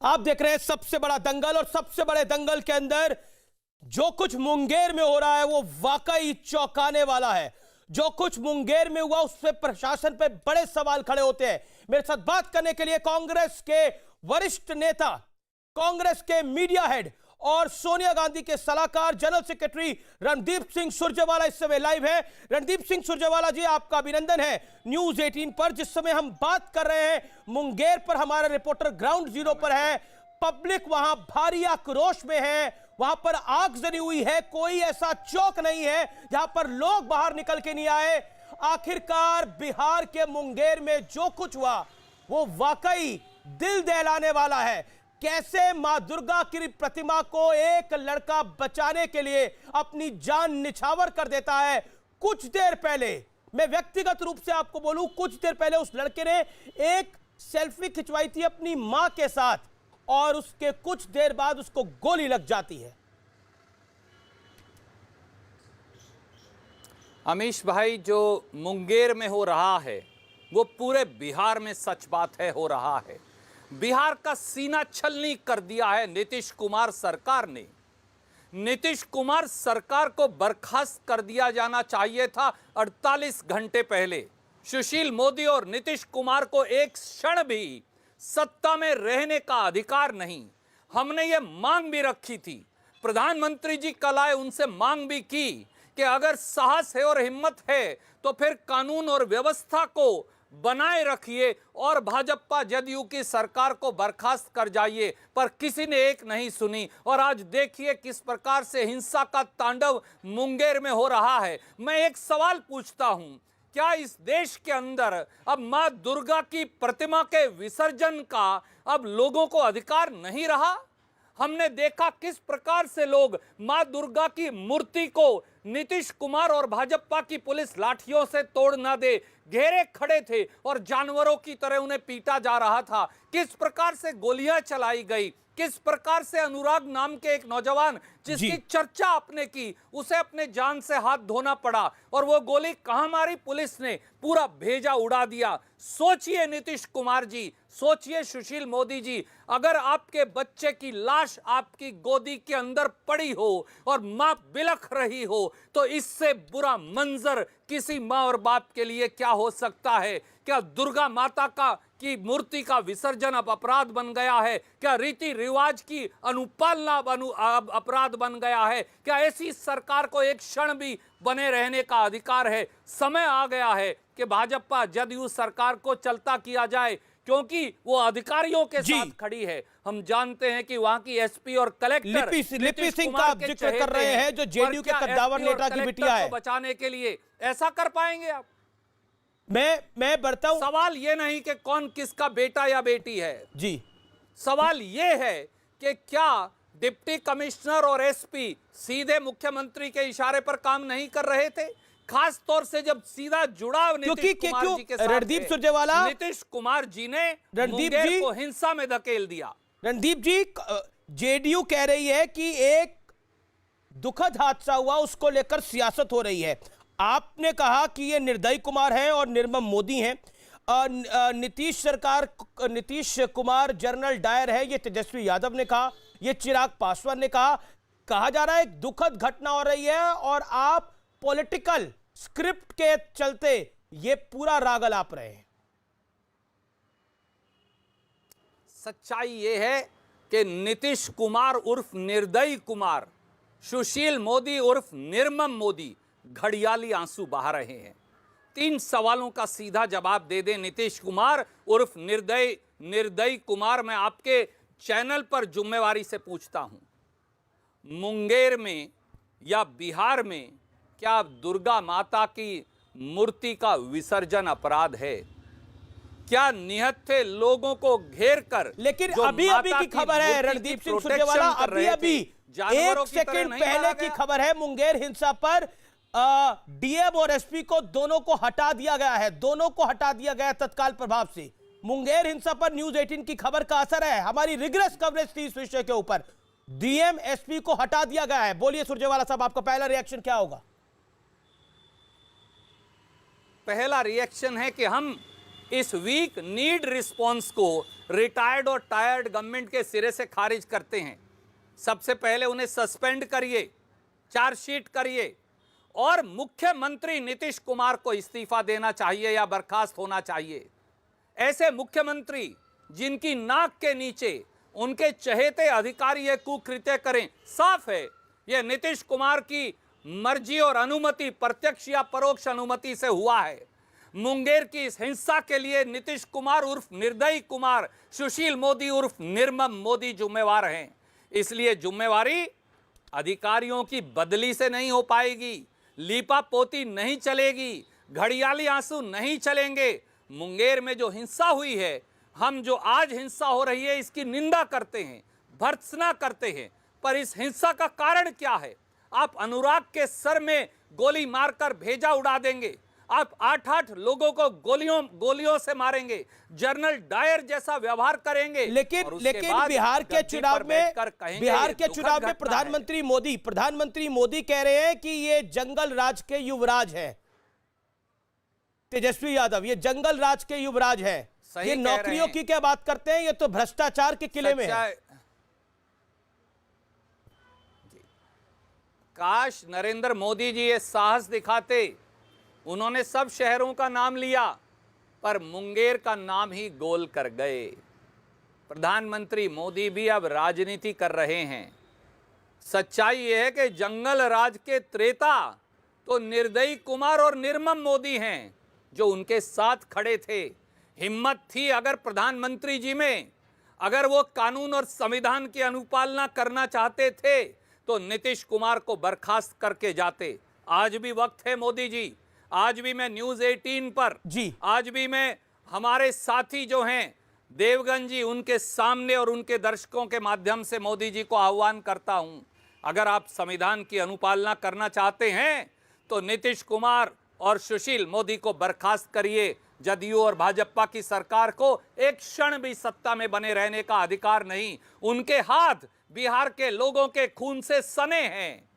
आप देख रहे हैं सबसे बड़ा दंगल, और सबसे बड़े दंगल के अंदर जो कुछ मुंगेर में हो रहा है वो वाकई चौंकाने वाला है। जो कुछ मुंगेर में हुआ उस पर प्रशासन पे बड़े सवाल खड़े होते हैं। मेरे साथ बात करने के लिए कांग्रेस के वरिष्ठ नेता, कांग्रेस के मीडिया हेड और सोनिया गांधी के सलाहकार जनरल सेक्रेटरी रणदीप सिंह सुरजेवाला इस समय लाइव है। रणदीप सिंह सुरजेवाला जी, आपका अभिनंदन है न्यूज 18 पर। जिस समय हम बात कर रहे हैं मुंगेर पर, हमारा रिपोर्टर ग्राउंड जीरो पर है। पब्लिक वहां भारी आक्रोश में है, वहां पर आग जली हुई है। कोई ऐसा चौक नहीं है जहां पर लोग बाहर निकल के नहीं आए। आखिरकार बिहार के मुंगेर में जो कुछ हुआ वो वाकई दिल दहलाने वाला है। कैसे मां दुर्गा की प्रतिमा को एक लड़का बचाने के लिए अपनी जान निछावर कर देता है। कुछ देर पहले, मैं व्यक्तिगत रूप से आपको बोलूं, कुछ देर पहले उस लड़के ने एक सेल्फी खिंचवाई थी अपनी मां के साथ, और उसके कुछ देर बाद उसको गोली लग जाती है। अमीश भाई, जो मुंगेर में हो रहा है वो पूरे बिहार में सच बात है, हो रहा है। बिहार का सीना छलनी कर दिया है नीतीश कुमार सरकार ने। नीतीश कुमार सरकार को बर्खास्त कर दिया जाना चाहिए था 48 घंटे पहले। सुशील मोदी और नीतीश कुमार को एक क्षण भी सत्ता में रहने का अधिकार नहीं। हमने ये मांग भी रखी थी, प्रधानमंत्री जी कल आए, उनसे मांग भी की कि अगर साहस है और हिम्मत है तो फिर कानून और व्यवस्था को बनाए रखिए और भाजपा जदयू की सरकार को बर्खास्त कर जाइए, पर किसी ने एक नहीं सुनी। और आज देखिए किस प्रकार से हिंसा का तांडव मुंगेर में हो रहा है। मैं एक सवाल पूछता हूं, क्या इस देश के अंदर अब मां दुर्गा की प्रतिमा के विसर्जन का अब लोगों को अधिकार नहीं रहा? हमने देखा किस प्रकार से लोग मां दुर्गा की मूर्ति को नीतीश कुमार और भाजपा की पुलिस लाठियों से तोड़ ना दे घेरे खड़े थे और जानवरों की तरह उन्हें पीटा जा रहा था। किस प्रकार से गोलियां चलाई गई, किस प्रकार से अनुराग नाम के एक नौजवान जिसकी चर्चा आपने की, उसे अपने जान से हाथ धोना पड़ा, और वो गोली कहां मारी? पुलिस ने पूरा भेजा उड़ा दिया। सोचिए नीतीश कुमार जी, सोचिए सुशील मोदी जी, अगर आपके बच्चे की लाश आपकी गोदी के अंदर पड़ी हो और मां बिलख रही हो तो इससे बुरा मंजर किसी मां और बाप के लिए क्या हो सकता है? क्या दुर्गा माता की मूर्ति का विसर्जन अब अपराध बन गया है? क्या रीति रिवाज की अनुपालना अब अपराध बन गया है? क्या ऐसी सरकार को एक क्षण भी बने रहने का अधिकार है? समय आ गया है कि भाजपा जदयू सरकार को चलता किया जाए, क्योंकि वो अधिकारियों के साथ खड़ी है। हम जानते हैं कि वहां की एसपी और कलेक्टर लिपि सिंह का आप जिक्र कर रहे हैं, जो जेडीयू के कद्दावर नेता की बिटिया है। बचाने के लिए ऐसा कर पाएंगे आप? मैं बढ़ता हूं। सवाल ये नहीं कि कौन किसका बेटा या बेटी है जी, सवाल ये है कि क्या डिप्टी कमिश्नर और एसपी सीधे मुख्यमंत्री के इशारे पर काम नहीं कर रहे थे? खास तौर से जब सीधा जुड़ाव नीतीश कुमार जी के साथ रणदीप सुरजेवाला, नीतीश कुमार जी ने रणदीप मुंगेर जी को हिंसा में धकेल दिया। रणदीप जी, जेडीयू कह रही है कि एक दुखद हादसा हुआ, उसको लेकर सियासत हो रही है। आपने कहा कि ये निर्दयी कुमार हैं और निर्मम मोदी हैं। नीतीश कुमार जनरल डायर है, ये तेजस्वी यादव ने कहा, ये चिराग पासवान ने कहा जा रहा है एक दुखद घटना हो रही है, और आप पॉलिटिकल स्क्रिप्ट के चलते ये पूरा राग अलाप रहे हैं। सच्चाई ये है कि नीतीश कुमार उर्फ निर्दयी कुमार, सुशील मोदी उर्फ निर्मम मोदी घड़ियाली आंसू बहा रहे हैं। 3 सवालों का सीधा जवाब दे दें नीतीश कुमार उर्फ निर्दयी कुमार। मैं आपके चैनल पर जिम्मेवारी से पूछता हूं, मुंगेर में या बिहार में क्या दुर्गा माता की मूर्ति का विसर्जन अपराध है? क्या निहत्थे लोगों को घेर कर, लेकिन अभी की खबर है रणदीप सिंह सुरजेवाला, अभी एक सेकंड पहले की खबर है, मुंगेर हिंसा पर डीएम और एसपी को दोनों को हटा दिया गया है। दोनों को हटा दिया गया तत्काल प्रभाव से। मुंगेर हिंसा पर न्यूज 18 की खबर का असर है। हमारी रिग्रेस कवरेज थी इस विषय के ऊपर। डीएम एसपी को हटा दिया गया है। बोलिए सुरजेवाला साहब, आपका पहला रिएक्शन क्या होगा? पहला रिएक्शन है कि हम इस वीक नीड रिस्पॉन्स को रिटायर्ड और टायर्ड गवर्नमेंट के सिरे से खारिज करते हैं। सबसे पहले उन्हें सस्पेंड करिए, चार्जशीट करिए और मुख्यमंत्री नीतीश कुमार को इस्तीफा देना चाहिए या बर्खास्त होना चाहिए। ऐसे मुख्यमंत्री जिनकी नाक के नीचे उनके चहेते अधिकारी ये कुकृत्य करें, साफ है ये नीतीश कुमार की मर्जी और अनुमति, प्रत्यक्ष या परोक्ष अनुमति से हुआ है। मुंगेर की इस हिंसा के लिए नीतीश कुमार उर्फ निर्दयी कुमार, सुशील मोदी उर्फ निर्मम मोदी जिम्मेवार हैं। इसलिए जिम्मेवारी अधिकारियों की बदली से नहीं हो पाएगी, लीपा पोती नहीं चलेगी, घड़ियाली आंसू नहीं चलेंगे। मुंगेर में जो हिंसा हुई है, हम जो आज हिंसा हो रही है इसकी निंदा करते हैं, भर्त्सना करते हैं, पर इस हिंसा का कारण क्या है? आप अनुराग के सर में गोली मारकर भेजा उड़ा देंगे, आप 8-8 लोगों को गोलियों से मारेंगे, जनरल डायर जैसा व्यवहार करेंगे। लेकिन बिहार के चुनाव में प्रधानमंत्री मोदी कह रहे हैं कि ये जंगल राज के युवराज हैं। तेजस्वी यादव ये जंगल राज के युवराज हैं। ये नौकरियों की क्या बात करते हैं, ये तो भ्रष्टाचार के किले में है। काश नरेंद्र मोदी जी ये साहस दिखाते। उन्होंने सब शहरों का नाम लिया पर मुंगेर का नाम ही गोल कर गए। प्रधानमंत्री मोदी भी अब राजनीति कर रहे हैं। सच्चाई यह है कि जंगल राज के त्रेता तो निर्दयी कुमार और निर्मम मोदी हैं, जो उनके साथ खड़े थे। हिम्मत थी अगर प्रधानमंत्री जी में, अगर वो कानून और संविधान की अनुपालना करना चाहते थे तो नीतीश कुमार को बर्खास्त करके जाते। आज भी वक्त है मोदी जी, आज भी मैं न्यूज 18 पर जी, आज भी मैं हमारे साथी जो हैं देवगन जी, उनके सामने और उनके दर्शकों के माध्यम से मोदी जी को आह्वान करता हूं, अगर आप संविधान की अनुपालना करना चाहते हैं तो नीतीश कुमार और सुशील मोदी को बर्खास्त करिए। जदयू और भाजपा की सरकार को एक क्षण भी सत्ता में बने रहने का अधिकार नहीं। उनके हाथ बिहार के लोगों के खून से सने हैं,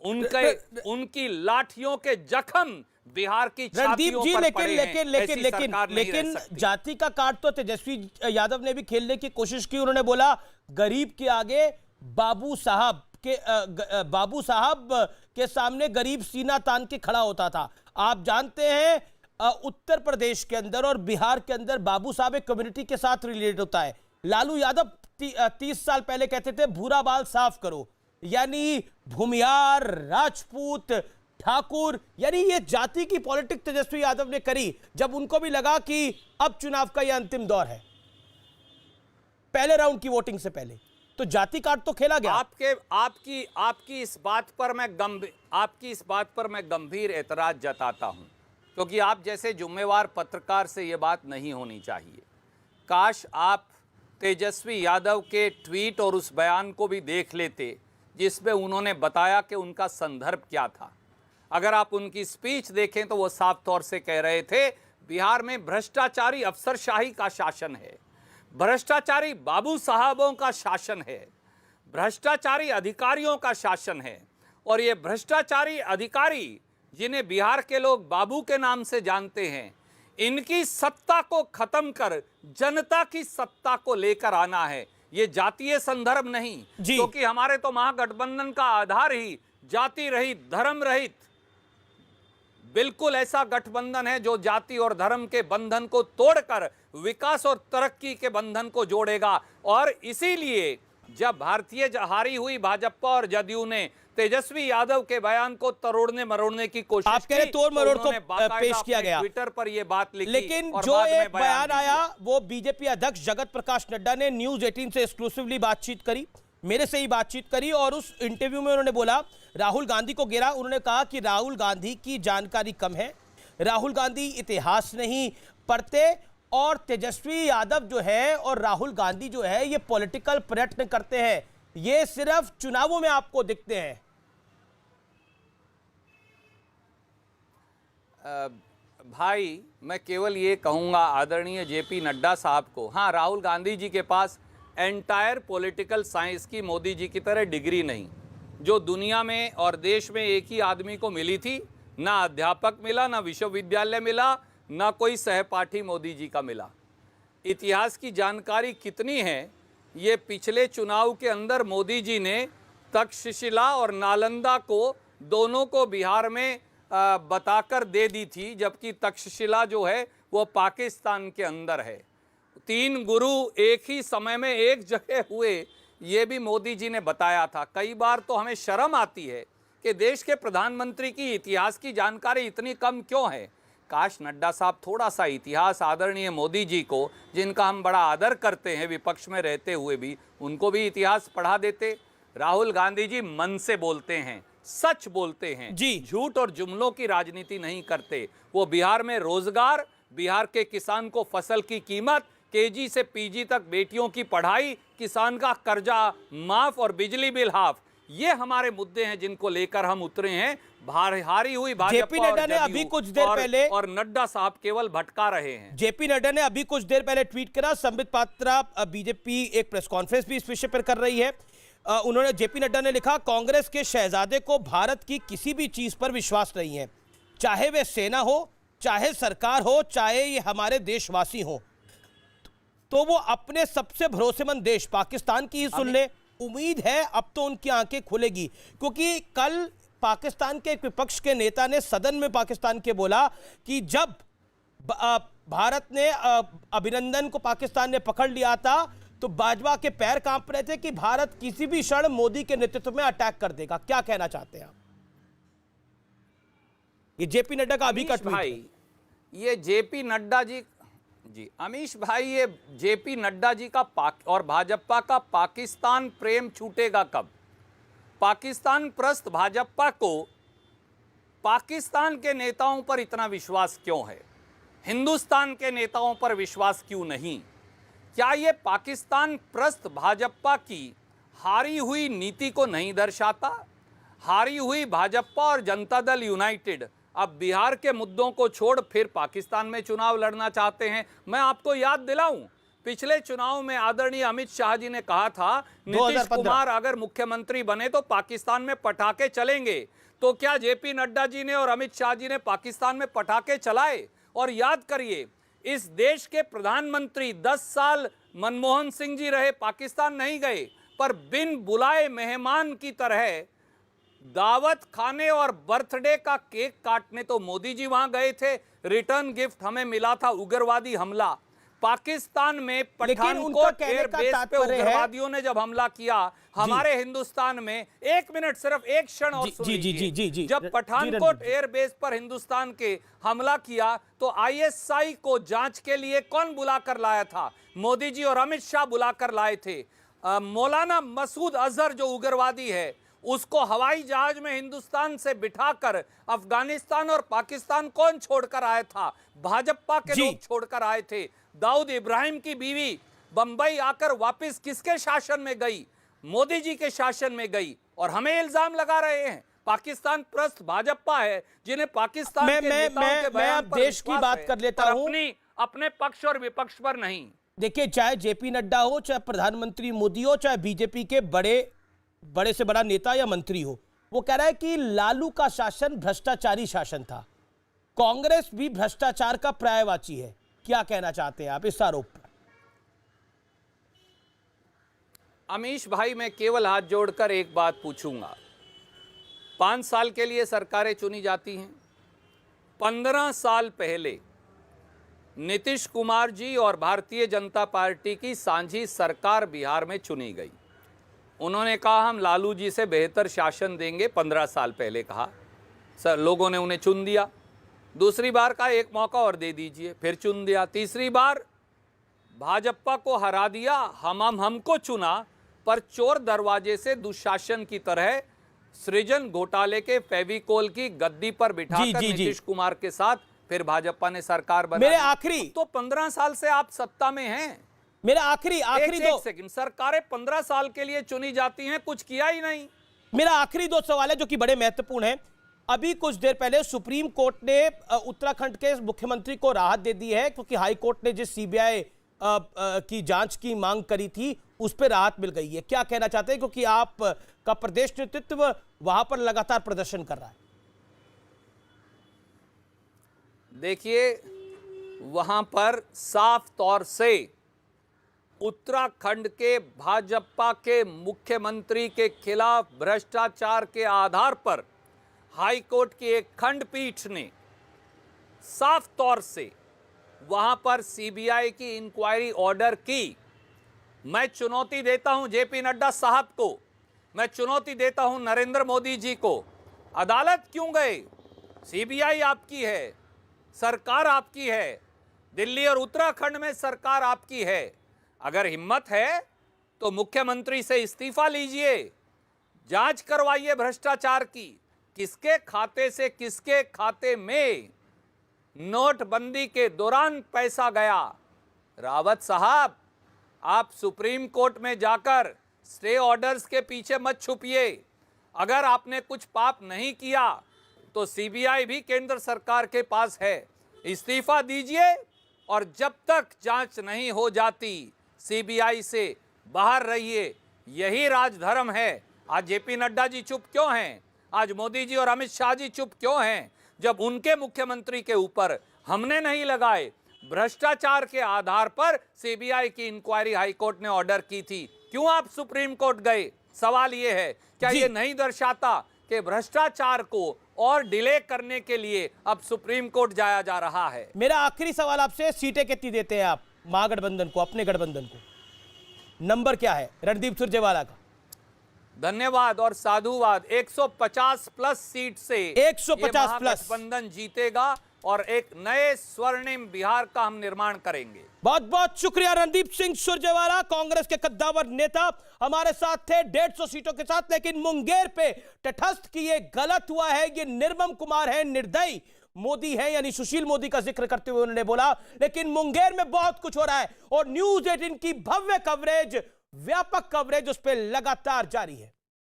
उनकी लाठियों के जख्म बिहार की रणदीप जी। पर पड़े हैं। लेकिन जाति का कार्ड तो तेजस्वी यादव ने भी खेलने की कोशिश की। उन्होंने बोला गरीब के आगे बाबू साहब के सामने गरीब सीना तान के खड़ा होता था। आप जानते हैं उत्तर प्रदेश के अंदर और बिहार के अंदर बाबू साहब एक कम्युनिटी के साथ रिलेट होता है। लालू यादव 30 साल पहले कहते थे भूरा बाल साफ करो, यानी भूमियार, राजपूत, ठाकुर, यानी ये जाति की पॉलिटिक्स तेजस्वी यादव ने करी जब उनको भी लगा कि अब चुनाव का यह अंतिम दौर है, पहले राउंड की वोटिंग से पहले। तो जाति कार्ड तो खेला गया। आपकी इस बात पर मैं गंभीर एतराज जताता हूं, क्योंकि आप जैसे जिम्मेवार पत्रकार से यह बात नहीं होनी चाहिए। काश आप तेजस्वी यादव के ट्वीट और उस बयान को भी देख लेते जिसमें उन्होंने बताया कि उनका संदर्भ क्या था। अगर आप उनकी स्पीच देखें तो वो साफ तौर से कह रहे थे बिहार में भ्रष्टाचारी अफसरशाही का शासन है, भ्रष्टाचारी बाबू साहबों का शासन है, भ्रष्टाचारी अधिकारियों का शासन है। और ये भ्रष्टाचारी अधिकारी जिन्हें बिहार के लोग बाबू के नाम से जानते हैं, इनकी सत्ता को खत्म कर जनता की सत्ता को लेकर आना है। ये जातीय संदर्भ नहीं, क्योंकि हमारे तो महागठबंधन का आधार ही जाति रहित, धर्म रहित, बिल्कुल ऐसा गठबंधन है जो जाति और धर्म के बंधन को तोड़कर विकास और तरक्की के बंधन को जोड़ेगा। और इसीलिए जब भारतीय हारी हुई भाजपा और जदयू ने तेजस्वी यादव के बयान को तोड़ने मरोड़ने की कोशिश आप कह रहे तोड़ मरोड़ को पेश किया गया, ट्विटर पर यह बात लिखी, लेकिन जो एक बयान आया वो बीजेपी अध्यक्ष जगत प्रकाश नड्डा ने न्यूज 18 से एक्सक्लूसिवली बातचीत करी, मेरे से ही बातचीत करी, और उस इंटरव्यू में उन्होंने बोला, राहुल गांधी को घेरा। उन्होंने कहा कि राहुल गांधी की जानकारी कम है, राहुल गांधी इतिहास नहीं पढ़ते, और तेजस्वी यादव जो है और राहुल गांधी जो है ये पॉलिटिकल प्रयत्न करते हैं, ये सिर्फ चुनावों में आपको दिखते हैं। भाई मैं केवल ये कहूँगा आदरणीय जेपी नड्डा साहब को, हाँ राहुल गांधी जी के पास एंटायर पॉलिटिकल साइंस की मोदी जी की तरह डिग्री नहीं, जो दुनिया में और देश में एक ही आदमी को मिली थी, ना अध्यापक मिला, ना विश्वविद्यालय मिला, ना कोई सहपाठी मोदी जी का मिला। इतिहास की जानकारी कितनी है, ये पिछले चुनाव के अंदर मोदी जी ने तक्षशिला और नालंदा को दोनों को बिहार में बताकर दे दी थी, जबकि तक्षशिला जो है वो पाकिस्तान के अंदर है। 3 गुरु एक ही समय में एक जगह हुए, ये भी मोदी जी ने बताया था। कई बार तो हमें शर्म आती है कि देश के प्रधानमंत्री की इतिहास की जानकारी इतनी कम क्यों है। काश नड्डा साहब थोड़ा सा इतिहास आदरणीय मोदी जी को, जिनका हम बड़ा आदर करते हैं विपक्ष में रहते हुए भी, उनको भी इतिहास पढ़ा देते। राहुल गांधी जी मन से बोलते हैं, सच बोलते हैं जी, झूठ और जुमलों की राजनीति नहीं करते। वो बिहार में रोजगार, बिहार के किसान को फसल की कीमत, केजी से पीजी तक बेटियों की पढ़ाई, किसान का कर्जा माफ और बिजली बिल हाफ, ये हमारे मुद्दे हैं जिनको लेकर हम उतरे हैं। हारी हुई भाजपा जेपी नड्डा ने अभी कुछ देर पहले, और नड्डा साहब केवल भटका रहे हैं। जेपी नड्डा ने अभी कुछ देर पहले ट्वीट करा। संबित पात्रा बीजेपी एक प्रेस कॉन्फ्रेंस भी इस विषय पर कर रही है। उन्होंने, जेपी नड्डा ने लिखा, कांग्रेस के शहजादे को भारत की किसी भी चीज पर विश्वास नहीं है, चाहे वे सेना हो, चाहे सरकार हो, चाहे ये हमारे देशवासी हो, तो वो अपने सबसे भरोसेमंद देश पाकिस्तान की ही सुन ले। उम्मीद है अब तो उनकी आंखें खुलेगी, क्योंकि कल पाकिस्तान के एक विपक्ष के नेता ने सदन में पाकिस्तान के बोला कि जब भारत ने अभिनंदन को पाकिस्तान ने पकड़ लिया था तो बाजवा के पैर कांप रहे थे कि भारत किसी भी क्षण मोदी के नेतृत्व में अटैक कर देगा। क्या कहना चाहते हैं आप? ये जेपी नड्डा का अभी का ट्वीट है। ये जेपी नड्डा जी, अमीश भाई, ये जेपी नड्डा जी का और भाजपा का पाकिस्तान प्रेम छूटेगा कब? पाकिस्तान प्रस्त भाजपा को पाकिस्तान के नेताओं पर इतना विश्वास क्यों है? हिंदुस्तान के नेताओं पर विश्वास क्यों नहीं? क्या ये पाकिस्तान प्रस्त भाजपा की हारी हुई नीति को नहीं दर्शाता? हारी हुई भाजपा और जनता दल यूनाइटेड अब बिहार के मुद्दों को छोड़ फिर पाकिस्तान में चुनाव लड़ना चाहते हैं। मैं आपको याद दिलाऊं, पिछले चुनाव में आदरणीय अमित शाह जी ने कहा था नीतीश कुमार अगर मुख्यमंत्री बने तो पाकिस्तान में पटाखे चलेंगे। तो क्या जेपी नड्डा जी ने और अमित शाह जी ने पाकिस्तान में पटाखे चलाए? और याद करिए, इस देश के प्रधानमंत्री 10 साल मनमोहन सिंह जी रहे, पाकिस्तान नहीं गए, पर बिन बुलाए मेहमान की तरह दावत खाने और बर्थडे का केक काटने तो मोदी जी वहां गए थे। रिटर्न गिफ्ट हमें मिला था उग्रवादी हमला। पाकिस्तान में पठानकोट एयरबेस पे उग्रवादियों ने जब हमला किया हमारे हिंदुस्तान में, एक मिनट सिर्फ एक क्षण और सुन लीजिए, जब पठानकोट एयरबेस पर हिंदुस्तान के हमला किया तो आईएसआई को जांच के लिए कौन बुलाकर लाया था? मोदी जी और अमित शाह बुलाकर लाए थे। मौलाना मसूद अजहर जो उग्रवादी है, उसको हवाई जहाज में हिंदुस्तान से बिठाकर अफगानिस्तान और पाकिस्तान कौन छोड़कर आया था? भाजपा के लोग छोड़कर आए थे। दाऊद इब्राहिम की बीवी बंबई आकर वापस किसके शासन में गई? मोदी जी के शासन में गई। और हमें इल्जाम लगा रहे हैं पाकिस्तान प्रस्त भाजपा है जिन्हें पाकिस्तान के नेताओं के बयान पर देश की बात कर लेता हूं, अपने पक्ष और विपक्ष पर नहीं। देखिए, चाहे जेपी नड्डा हो, चाहे प्रधानमंत्री मोदी हो, चाहे बीजेपी के बड़े से बड़ा नेता या मंत्री हो, वो कह रहा है कि लालू का शासन भ्रष्टाचारी शासन था। कांग्रेस भी भ्रष्टाचार का पर्यायवाची है। क्या कहना चाहते हैं आप इस आरोप पर? अमीश भाई, मैं केवल हाथ जोड़कर एक बात पूछूंगा। 5 साल के लिए सरकारें चुनी जाती हैं। 15 साल पहले नीतीश कुमार जी और भारतीय जनता पार्टी की सांझी सरकार बिहार में चुनी गई। उन्होंने कहा हम लालू जी से बेहतर शासन देंगे। 15 साल पहले कहा, सर लोगों ने उन्हें चुन दिया। दूसरी बार का एक मौका और दे दीजिए, फिर चुन दिया। तीसरी बार भाजपा को हरा दिया, हमको चुना, पर चोर दरवाजे से दुशासन की तरह सृजन घोटाले के फेविकोल की गद्दी पर बिठाकर नीतीश कुमार के साथ फिर भाजपा ने सरकार बनाई। मेरे आखिरी तो 15 साल से आप सत्ता में हैं। मेरा आखिरी एक सेकंड, सरकारें 15 साल के लिए चुनी जाती हैं, कुछ किया ही नहीं। मेरा आखिरी 2 सवाल है जो कि बड़े महत्वपूर्ण है। अभी कुछ देर पहले सुप्रीम कोर्ट ने उत्तराखंड के मुख्यमंत्री को राहत दे दी है, क्योंकि हाई कोर्ट ने जिस सीबीआई की जांच की मांग करी थी उस पर राहत मिल गई है। क्या कहना चाहते हैं, क्योंकि आप का प्रदेश नेतृत्व वहां पर लगातार प्रदर्शन कर रहा है? देखिए, वहां पर साफ तौर से उत्तराखंड के भाजपा के मुख्यमंत्री के खिलाफ भ्रष्टाचार के आधार पर हाई कोर्ट की एक खंडपीठ ने साफ तौर से वहां पर सीबीआई की इंक्वायरी ऑर्डर की। मैं चुनौती देता हूं जेपी नड्डा साहब को, मैं चुनौती देता हूं नरेंद्र मोदी जी को। अदालत क्यों गए? सीबीआई आपकी है, सरकार आपकी है, दिल्ली और उत्तराखंड में सरकार आपकी है। अगर हिम्मत है तो मुख्यमंत्री से इस्तीफा लीजिए, जांच करवाइए भ्रष्टाचार की, किसके खाते से किसके खाते में नोटबंदी के दौरान पैसा गया। रावत साहब, आप सुप्रीम कोर्ट में जाकर स्टे ऑर्डर्स के पीछे मत छुपिए। अगर आपने कुछ पाप नहीं किया तो सीबीआई भी केंद्र सरकार के पास है, इस्तीफा दीजिए और जब तक जांच नहीं हो जाती सीबीआई से बाहर रहिए। यही राजधर्म है। आज जेपी नड्डा जी चुप क्यों हैं? आज मोदी जी और अमित शाह जी चुप क्यों हैं? जब उनके मुख्यमंत्री के ऊपर हमने नहीं लगाए, भ्रष्टाचार के आधार पर सीबीआई की इंक्वायरी हाईकोर्ट ने ऑर्डर की थी, क्यों आप सुप्रीम कोर्ट गए? सवाल यह है, क्या ये नहीं दर्शाता कि भ्रष्टाचार को और डिले करने के लिए अब सुप्रीम कोर्ट जाया जा रहा है? मेरा आखिरी सवाल आपसे, सीटें कितनी देते हैं आप महागठबंधन को, अपने गठबंधन को? नंबर क्या है रणदीप सुरजेवाला का? धन्यवाद और साधुवाद। 150 प्लस सीट से 150 प्लस गठबंधन जीतेगा और एक नए स्वर्णिम बिहार का हम निर्माण करेंगे। बहुत बहुत शुक्रिया रणदीप सिंह सुरजेवाला, कांग्रेस के कद्दावर नेता हमारे साथ थे 150 सीटों के साथ। लेकिन मुंगेर पे तटस्थ की ये गलत हुआ है, ये निर्मम कुमार है, निर्दयी मोदी है, यानी सुशील मोदी का जिक्र करते हुए उन्होंने बोला। लेकिन मुंगेर में बहुत कुछ हो रहा है और न्यूज़ 18 की भव्य कवरेज, व्यापक कवरेज उस पर लगातार जारी है।